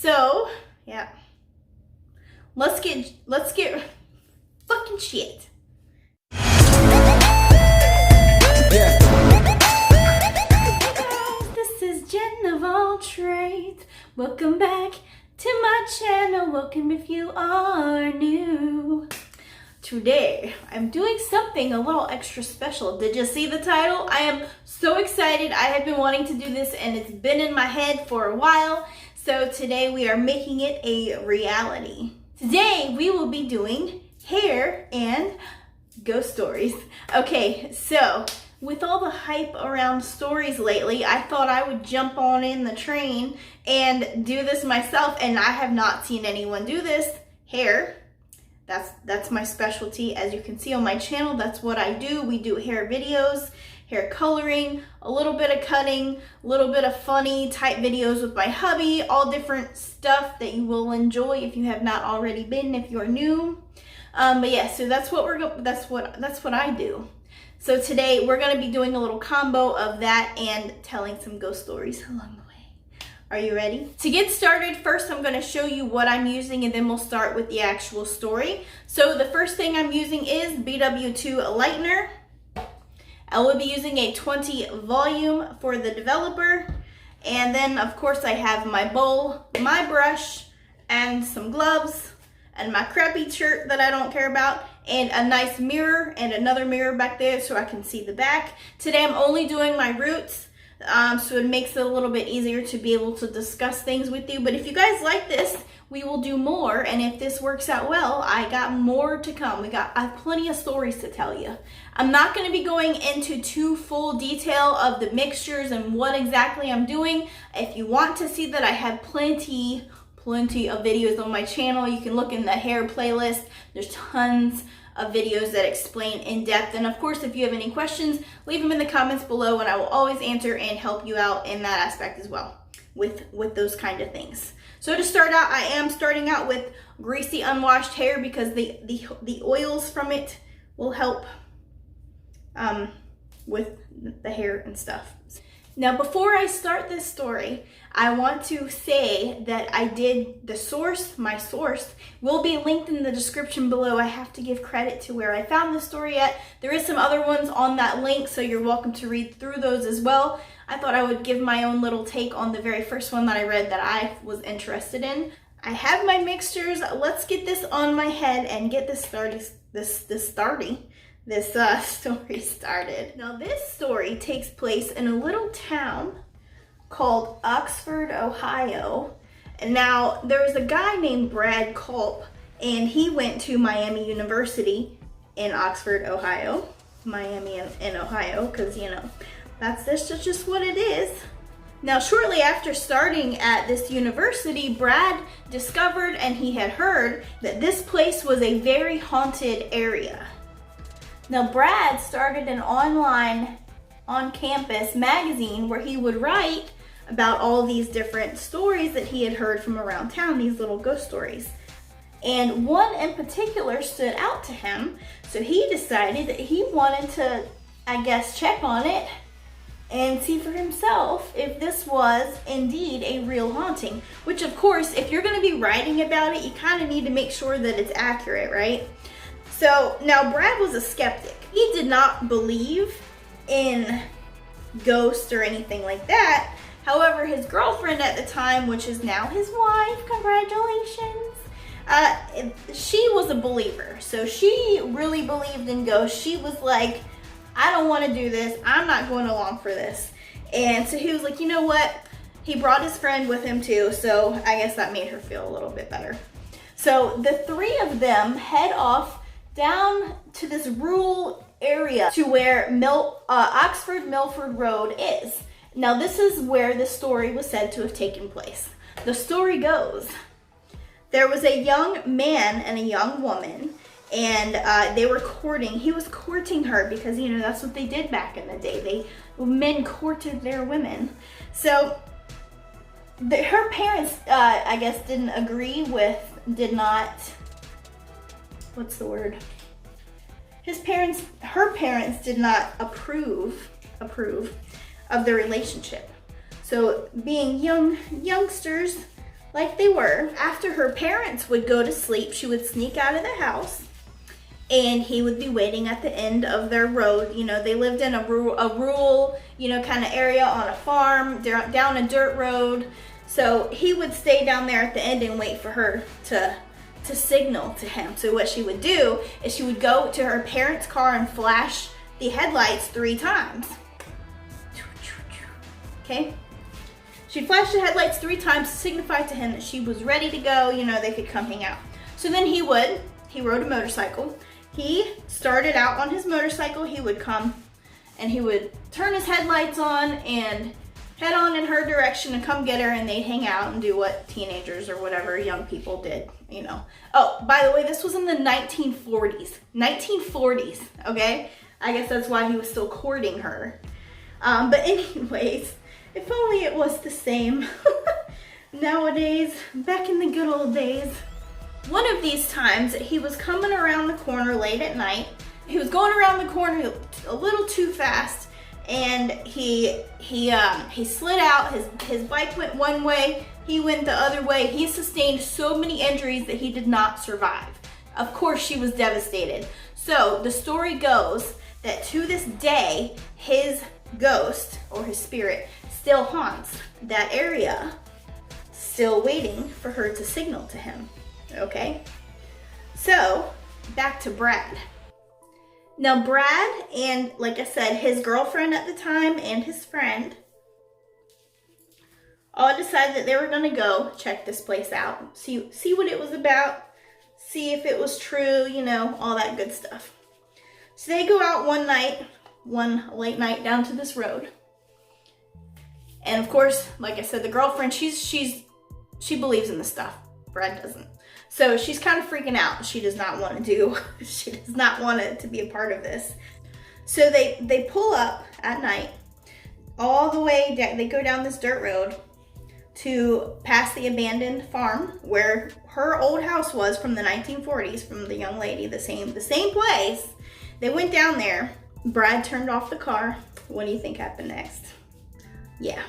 So, yeah. Let's get fucking shit. Yeah. This is Jen of all trades. Welcome back to my channel. Welcome if you are new. Today, I'm doing something a little extra special. Did you see the title? I am so excited. I have been wanting to do this and it's been in my head for a while. So today we are making it a reality. Today we will be doing hair and ghost stories. Okay, so with all the hype around stories lately, I thought I would jump on in the train and do this myself, and I have not seen anyone do this. Hair. That's my specialty. As you can see on my channel, that's what I do. We do hair videos, hair coloring, a little bit of cutting, a little bit of funny type videos with my hubby, all different stuff that you will enjoy if you have not already been, if you're new. But yeah, so that's what I do. So today we're gonna be doing a little combo of that and telling some ghost stories along the way. Are you ready? To get started, first I'm gonna show you what I'm using and then we'll start with the actual story. So the first thing I'm using is BW2 lightener. I will be using a 20 volume for the developer. And then of course I have my bowl, my brush, and some gloves, and my crappy shirt that I don't care about, and a nice mirror and another mirror back there so I can see the back. Today I'm only doing my roots, so it makes it a little bit easier to be able to discuss things with you. But if you guys like this, we will do more, and if this works out well, I got more to come. I have plenty of stories to tell you. I'm not going to be going into too full detail of the mixtures and what exactly I'm doing. If you want to see that, I have plenty of videos on my channel. You can look in the hair playlist. There's tons of videos that explain in depth. And of course, if you have any questions, leave them in the comments below and I will always answer and help you out in that aspect as well with those kind of things. So to start out, I am starting out with greasy unwashed hair because the oils from it will help with the hair and stuff. Now, before I start this story, I want to say that I did the source. My source will be linked in the description below. I have to give credit to where I found the story at. There is some other ones on that link, so you're welcome to read through those as well. I thought I would give my own little take on the very first one that I read that I was interested in. I have my mixtures. Let's get this on my head and get this story started. Now this story takes place in a little town called Oxford, Ohio. And now there's a guy named Brad Culp, and he went to Miami University in Oxford, Ohio. Miami in Ohio, because you know, that's just what it is. Now, shortly after starting at this university, Brad discovered, and he had heard, that this place was a very haunted area. Now, Brad started an online, on-campus magazine where he would write about all these different stories that he had heard from around town, these little ghost stories. And one in particular stood out to him, so he decided that he wanted to, I guess, check on it and see for himself if this was indeed a real haunting. Which, of course, if you're going to be writing about it, you kind of need to make sure that it's accurate, right? So now Brad was a skeptic. He did not believe in ghosts or anything like that. However, his girlfriend at the time, which is now his wife, congratulations, she was a believer. So she really believed in ghosts. She was like, I don't want to do this. I'm not going along for this. And so he was like, you know what? He brought his friend with him too. So I guess that made her feel a little bit better. So the three of them head off down to this rural area to where Oxford Milford Road is. Now this is where the story was said to have taken place. The story goes, there was a young man and a young woman, and they were courting. He was courting her because, you know, that's what they did back in the day. Men courted their women. So her parents, I guess, her parents did not approve of the relationship. So being youngsters, like they were. After her parents would go to sleep, she would sneak out of the house and he would be waiting at the end of their road. You know, they lived in a rural, you know, kind of area on a farm, down a dirt road. So he would stay down there at the end and wait for her to signal to him. So what she would do is she would go to her parents' car and flash the headlights 3 times. Okay? She'd flash the headlights 3 times to signify to him that she was ready to go, you know, they could come hang out. So then he rode a motorcycle. He started out on his motorcycle. He would come and he would turn his headlights on and head on in her direction and come get her, and they'd hang out and do what teenagers or whatever young people did, you know. Oh, by the way, this was in the 1940s. 1940s, okay? I guess that's why he was still courting her. But anyways, if only it was the same. Nowadays, back in the good old days. One of these times, he was coming around the corner late at night. He was going around the corner a little too fast, and he slid out. His bike went one way, he went the other way. He sustained so many injuries that he did not survive. Of course, she was devastated. So the story goes that to this day, his ghost or his spirit still haunts that area, still waiting for her to signal to him. Okay? So back to Brad. Now Brad and, like I said, his girlfriend at the time and his friend all decided that they were going to go check this place out, see what it was about, see if it was true, you know, all that good stuff. So they go out one late night down to this road. And of course, like I said, the girlfriend, she believes in this stuff. Brad doesn't. So she's kind of freaking out. She does not want it to be a part of this. So they pull up at night all the way down. They go down this dirt road to past the abandoned farm where her old house was from the 1940s, from the young lady, the same place. They went down there. Brad turned off the car. What do you think happened next? Yeah.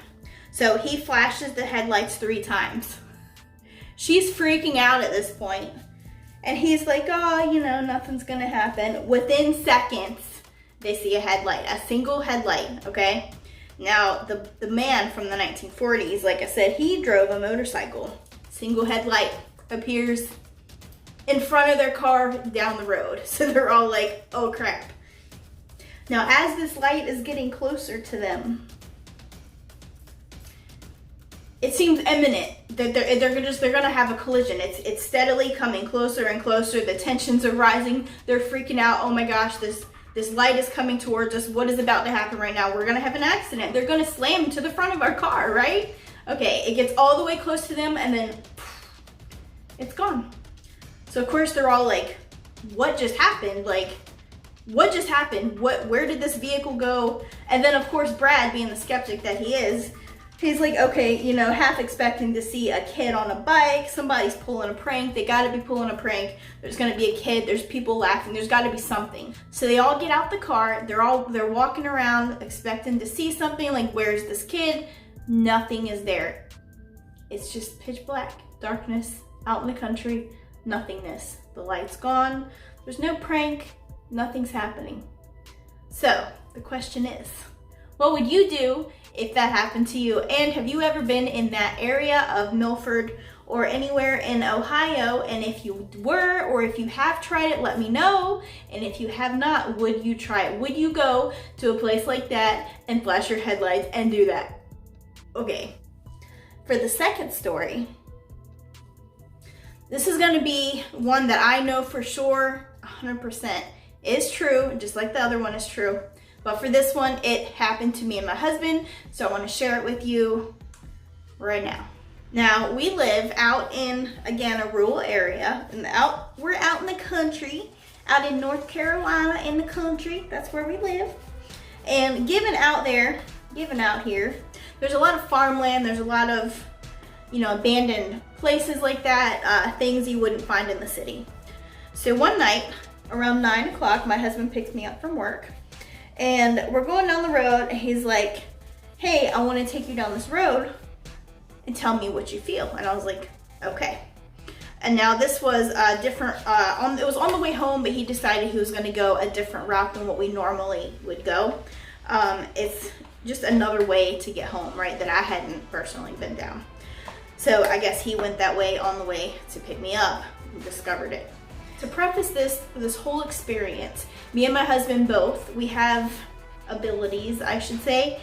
So he flashes the headlights 3 times. She's freaking out at this point. And he's like, oh, you know, nothing's gonna happen. Within seconds, they see a headlight, a single headlight, okay? Now, the man from the 1940s, like I said, he drove a motorcycle. Single headlight appears in front of their car down the road. So they're all like, oh crap. Now, as this light is getting closer to them, it seems imminent that they're gonna have a collision. It's steadily coming closer and closer. The tensions are rising. They're freaking out. Oh my gosh, this light is coming towards us. What is about to happen right now? We're gonna have an accident. They're gonna slam into the front of our car, right? Okay, it gets all the way close to them and then it's gone. So of course they're all like, what just happened? Like, what just happened? Where did this vehicle go? And then of course Brad, being the skeptic that he is, he's like, okay, you know, half expecting to see a kid on a bike. Somebody's pulling a prank. They gotta be pulling a prank. There's gonna be a kid. There's people laughing. There's gotta be something. So they all get out the car. They're walking around expecting to see something, like, where's this kid? Nothing is there. It's just pitch black, darkness, out in the country, nothingness. The light's gone. There's no prank. Nothing's happening. So the question is, what would you do if that happened to you? And have you ever been in that area of Milford or anywhere in Ohio? And if you were, or if you have tried it, let me know. And if you have not, would you try it? Would you go to a place like that and flash your headlights and do that? Okay. For the second story, this is gonna be one that I know for sure 100% is true, just like the other one is true. But for this one, it happened to me and my husband, so I want to share it with you right now. Now, we live out in, again, a rural area. We're out in the country, out in North Carolina in the country. That's where we live. And given out here, there's a lot of farmland. There's a lot of, you know, abandoned places like that, things you wouldn't find in the city. So one night, around 9 o'clock, my husband picked me up from work. And we're going down the road, and he's like, hey, I want to take you down this road. and tell me what you feel. And I was like, okay. And now this was different, it was on the way home, but he decided he was gonna go a different route than what we normally would go. It's just another way to get home, right, that I hadn't personally been down. So I guess he went that way on the way to pick me up and discovered it. To preface this whole experience, me and my husband both, we have abilities, I should say.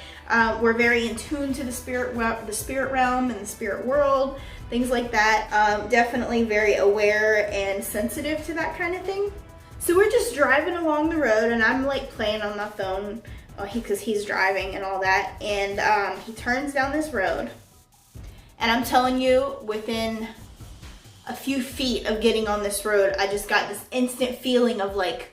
We're very in tune to the spirit realm and the spirit world, things like that. Definitely very aware and sensitive to that kind of thing. So we're just driving along the road, and I'm like playing on my phone because he's driving and all that. And he turns down this road, and I'm telling you, within a few feet of getting on this road, I just got this instant feeling of like,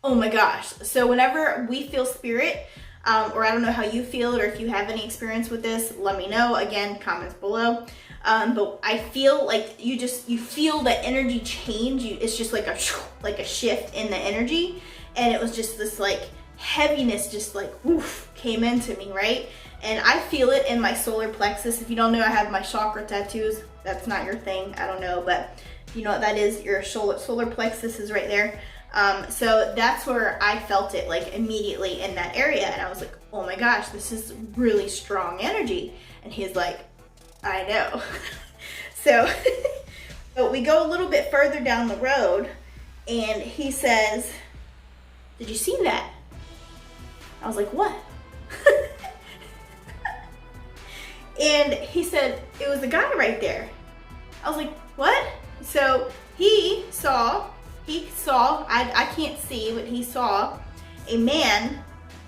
oh my gosh. So whenever we feel spirit, or I don't know how you feel it, or if you have any experience with this, let me know. Again, comments below. But I feel like you feel the energy change. It's just like a shift in the energy. And it was just this like heaviness just like woof came into me, right? And I feel it in my solar plexus. If you don't know, I have my chakra tattoos. That's not your thing, I don't know, but if you know what that is, your solar plexus is right there. So that's where I felt it like immediately in that area. And I was like, oh my gosh, this is really strong energy. And he's like, I know. So but we go a little bit further down the road, and he says, did you see that? I was like, what? And he said, it was a guy right there. I was like, what? So he saw, I can't see, but he saw a man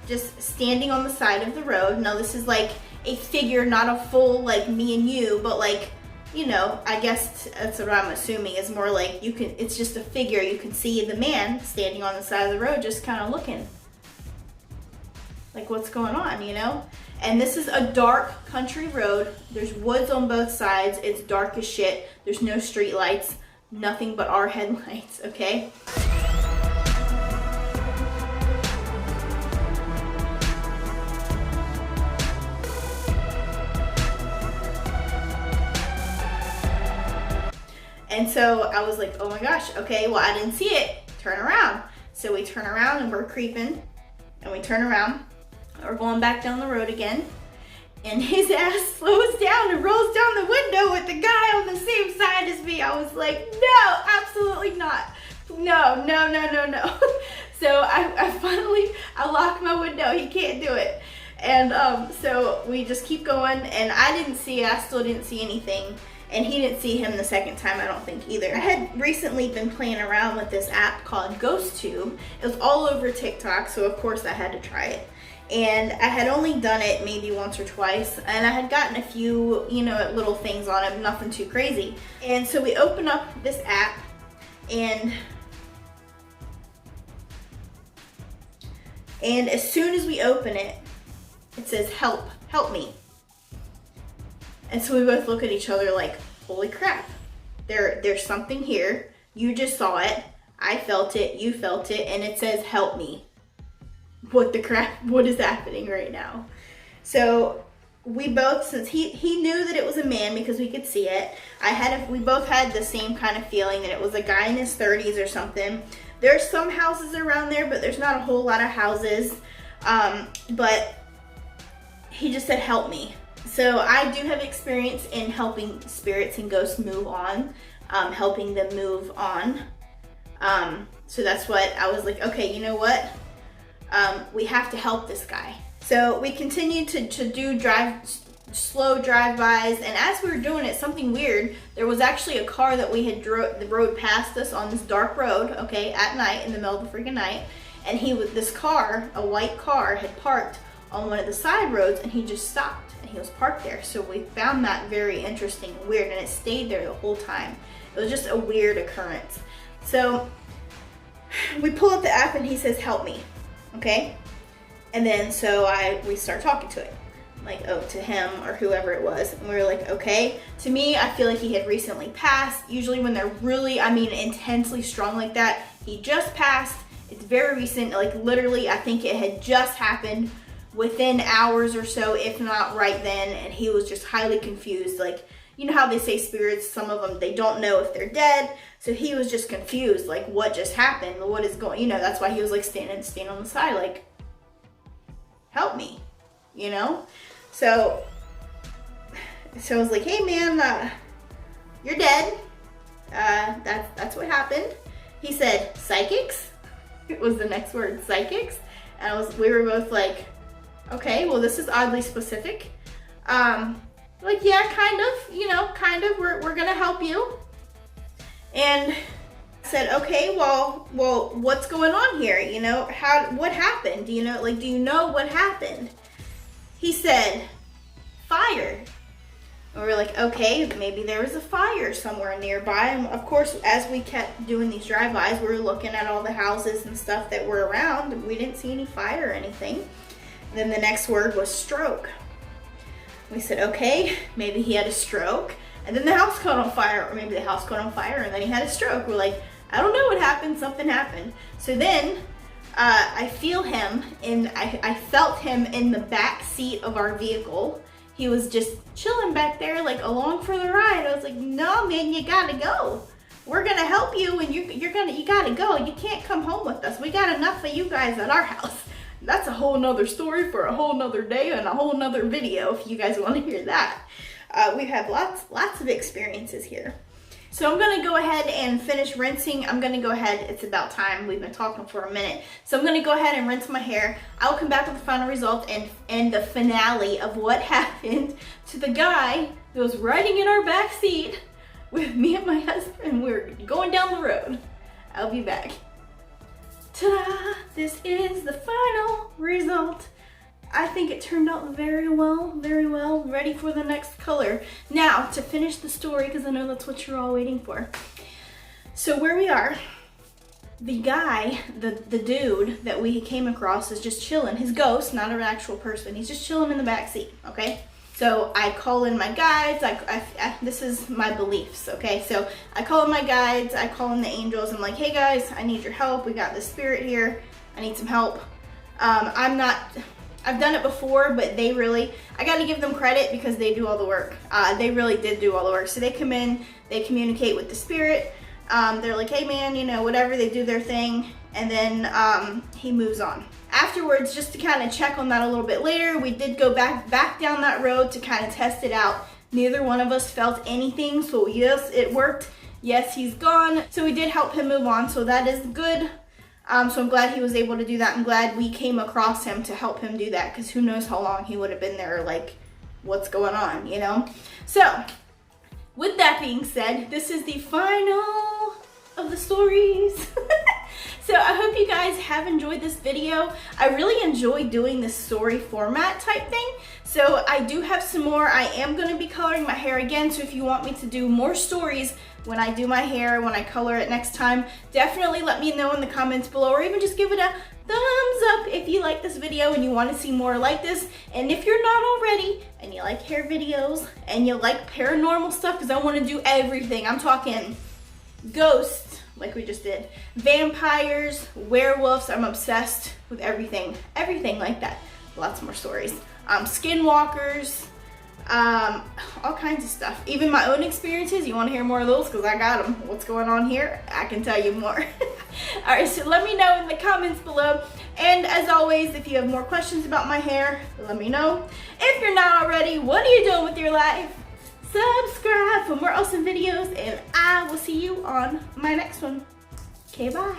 just standing on the side of the road. Now this is like a figure, not a full like me and you, but like, you know, I guess that's what I'm assuming is more like it's just a figure. You can see the man standing on the side of the road just kind of looking. Like, what's going on, you know? And this is a dark country road. There's woods on both sides. It's dark as shit. There's no street lights, nothing but our headlights, okay? And so I was like, oh my gosh, okay, well, I didn't see it. Turn around. So we turn around and we're creeping, and we turn around. We're going back down the road again, and his ass slows down and rolls down the window with the guy on the same side as me. I was like, no, absolutely not. No. So I finally lock my window. He can't do it. And so we just keep going, and I didn't see it. I still didn't see anything. And he didn't see him the second time, I don't think either. I had recently been playing around with this app called GhostTube. It was all over TikTok, so of course I had to try it. And I had only done it maybe once or twice, and I had gotten a few, you know, little things on it, nothing too crazy. And so we open up this app, and as soon as we open it, it says, help me. And so we both look at each other like, holy crap, there's something here. You just saw it, I felt it, you felt it, and it says, help me. What the crap, what is happening right now? So we both, since he knew that it was a man because we could see it, we both had the same kind of feeling that it was a guy in his 30s or something. There's some houses around there, but there's not a whole lot of houses. But he just said, help me. So I do have experience in helping spirits and ghosts move on, helping them move on. So that's what I was like, okay, you know what? We have to help this guy. So we continued to do slow drive-bys, and as we were doing it, something weird, there was actually a car that we had rode past us on this dark road, okay, at night, in the middle of the freaking night, and this car, a white car, had parked on one of the side roads, and he just stopped, and he was parked there. So we found that very interesting and weird, and it stayed there the whole time. It was just a weird occurrence. So we pull up the app, and he says, help me. Okay, and then so we start talking to it, like, oh, to him or whoever it was, and we were like, okay. To me, I feel like he had recently passed. Usually when they're really, intensely strong like that, he just passed. It's very recent, like literally, I think it had just happened within hours or so, if not right then, and he was just highly confused. Like, you know how they say spirits, some of them, they don't know if they're dead. So he was just confused, like, what just happened? What is going, you know, that's why he was like standing on the side, like, help me, you know? So I was like, hey man, you're dead. That's what happened. He said, psychics? It was the next word, psychics. And we were both like, okay, well, this is oddly specific. Like, yeah, kind of, you know, kind of, we're gonna help you. And I said, okay, well, what's going on here? You know, what happened? Do you know what happened? He said, fire. And we were like, okay, maybe there was a fire somewhere nearby. And of course, as we kept doing these drive-bys, we were looking at all the houses and stuff that were around, and we didn't see any fire or anything. And then the next word was stroke. We said, okay, maybe he had a stroke, and then the house caught on fire, or maybe the house caught on fire, and then he had a stroke. We're like, I don't know what happened, something happened. So then I felt him in the back seat of our vehicle. He was just chilling back there, like, along for the ride. I was like, no, man, you gotta go. We're gonna help you, and you gotta go. You can't come home with us. We got enough of you guys at our house. That's a whole nother story for a whole nother day and a whole nother video if you guys want to hear that. We have lots of experiences here. So I'm gonna go ahead and finish rinsing. I'm gonna go ahead, it's about time. We've been talking for a minute. So I'm gonna go ahead and rinse my hair. I'll come back with the final result and the finale of what happened to the guy that was riding in our back seat with me and my husband. We're going down the road. I'll be back. Ta-da! This is the final result. I think it turned out very well, ready for the next color. Now, to finish the story, because I know that's what you're all waiting for. So where we are, the guy, the dude that we came across is just chilling. His ghost, not an actual person, he's just chilling in the back seat, okay? So I call in my guides, this is my beliefs, okay? So I call in my guides, I call in the angels, I'm like, hey guys, I need your help, we got this spirit here, I need some help. I've done it before, but I gotta give them credit because they do all the work. They really did do all the work. So they come in, they communicate with the spirit, they're like, hey man, you know, whatever, they do their thing, and then he moves on. Afterwards, just to kind of check on that a little bit later, we did go back down that road to kind of test it out. Neither one of us felt anything, so yes, it worked. Yes, he's gone. So we did help him move on, so that is good. So I'm glad he was able to do that. I'm glad we came across him to help him do that, because who knows how long he would have been there, like, what's going on, you know? So, with that being said, this is the final of the stories. So I hope you guys have enjoyed this video. I really enjoy doing this story format type thing. So I do have some more. I am going to be coloring my hair again. So if you want me to do more stories when I do my hair, when I color it next time, definitely let me know in the comments below, or even just give it a thumbs up if you like this video and you want to see more like this. And if you're not already and you like hair videos and you like paranormal stuff, because I want to do everything. I'm talking ghosts, like we just did, vampires, werewolves. I'm obsessed with everything like that. Lots more stories. Skinwalkers, all kinds of stuff. Even my own experiences. You want to hear more of those? Because I got them. What's going on here? I can tell you more. All right, so let me know in the comments below. And as always, if you have more questions about my hair, let me know. If you're not already, what are you doing with your life? Subscribe for more awesome videos, and I will see you on my next one. Okay, bye.